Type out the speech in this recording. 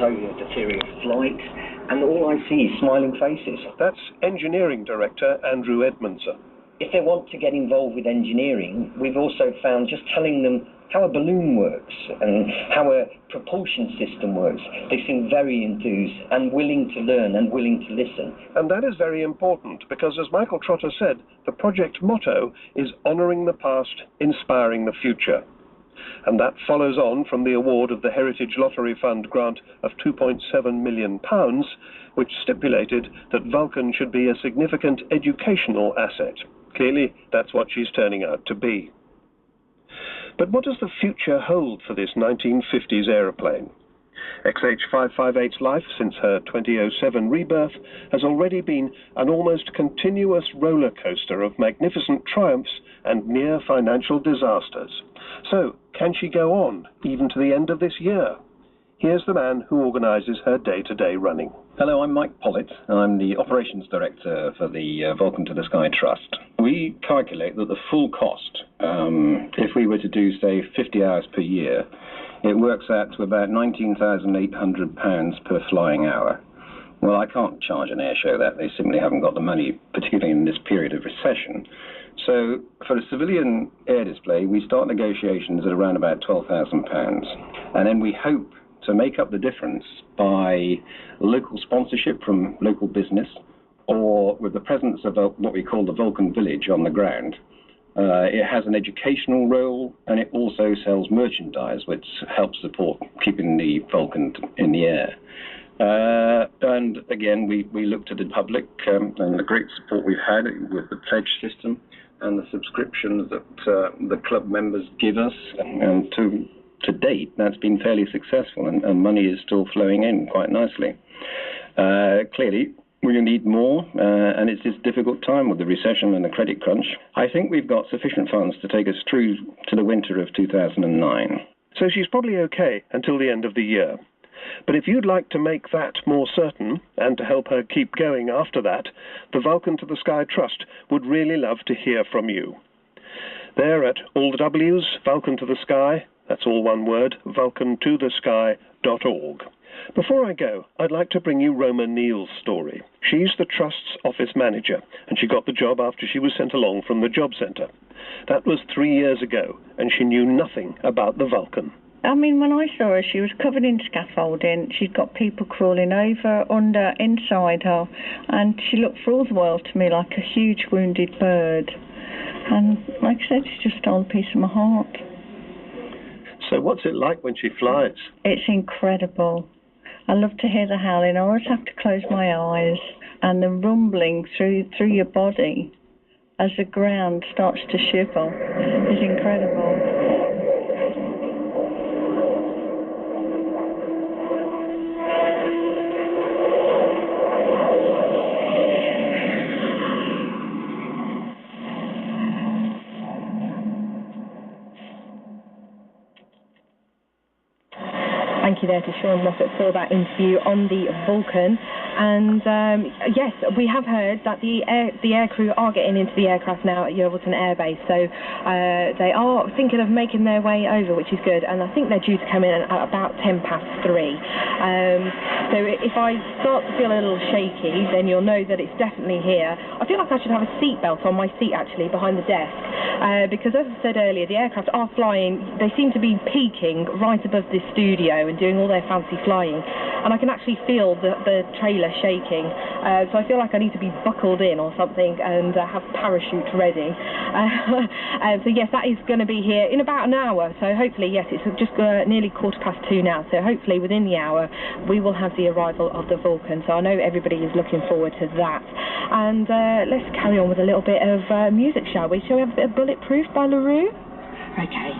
show you the theory of flight, and all I see is smiling faces. That's Engineering Director Andrew Edmondson. If they want to get involved with engineering, we've also found just telling them how a balloon works and how a propulsion system works. They seem very enthused and willing to learn and willing to listen. And that is very important because, as Michael Trotter said, the project motto is honouring the past, inspiring the future. And that follows on from the award of the Heritage Lottery Fund grant of £2.7 million, which stipulated that Vulcan should be a significant educational asset. Clearly, that's what she's turning out to be. But what does the future hold for this 1950s aeroplane? XH558's life since her 2007 rebirth has already been an almost continuous roller coaster of magnificent triumphs and near financial disasters. So, can she go on, even to the end of this year? Here's the man who organises her day-to-day running. Hello, I'm Mike Pollitt. I'm the Operations Director for the Vulcan to the Sky Trust. We calculate that the full cost, if we were to do, say, 50 hours per year, it works out to about £19,800 per flying hour. Well, I can't charge an air show that. They simply haven't got the money, particularly in this period of recession. So for a civilian air display, we start negotiations at around about £12,000. And then we hope to make up the difference by local sponsorship from local business, or with the presence of what we call the Vulcan Village on the ground. It has an educational role, and it also sells merchandise, which helps support keeping the Vulcan in the air. And again, we looked at the public and the great support we've had with the pledge system and the subscriptions that the club members give us, and to date, that's been fairly successful, and money is still flowing in quite nicely. Clearly, we need more, and it's this difficult time with the recession and the credit crunch. I think we've got sufficient funds to take us through to the winter of 2009. So she's probably okay until the end of the year. But if you'd like to make that more certain, and to help her keep going after that, the Vulcan to the Sky Trust would really love to hear from you. They're at all the W's, Vulcan to the Sky, that's all one word, vulcantothesky.org. Before I go, I'd like to bring you Roma Neale's story. She's the Trust's office manager, and she got the job after she was sent along from the job centre. That was 3 years ago, and she knew nothing about the Vulcan. I mean, when I saw her, she was covered in scaffolding. She'd got people crawling over, under, inside her, and she looked for all the world to me like a huge wounded bird. And like I said, she just stole a piece of my heart. So what's it like when she flies? It's incredible. I love to hear the howling. I always have to close my eyes, and the rumbling through your body as the ground starts to shiver is incredible. Thank you there to Sean Moffat for that interview on the Vulcan. And yes, we have heard that the air crew are getting into the aircraft now at Yeovilton Air Base, so they are thinking of making their way over, which is good, and I think they're due to come in at about 3:10. So if I start to feel a little shaky, then you'll know that it's definitely here. I feel like I should have a seatbelt on my seat actually behind the desk, because as I said earlier, the aircraft are flying. They seem to be peaking right above this studio and doing all their fancy flying, and I can actually feel the trailer shaking, so I feel like I need to be buckled in or something and have parachute ready. So yes, that is going to be here in about an hour, so hopefully, yes, it's just nearly 2:15 now, so hopefully within the hour we will have the arrival of the Vulcan, so I know everybody is looking forward to that. And let's carry on with a little bit of music, shall we? Shall we have a bit of Bulletproof by LaRue? Okay.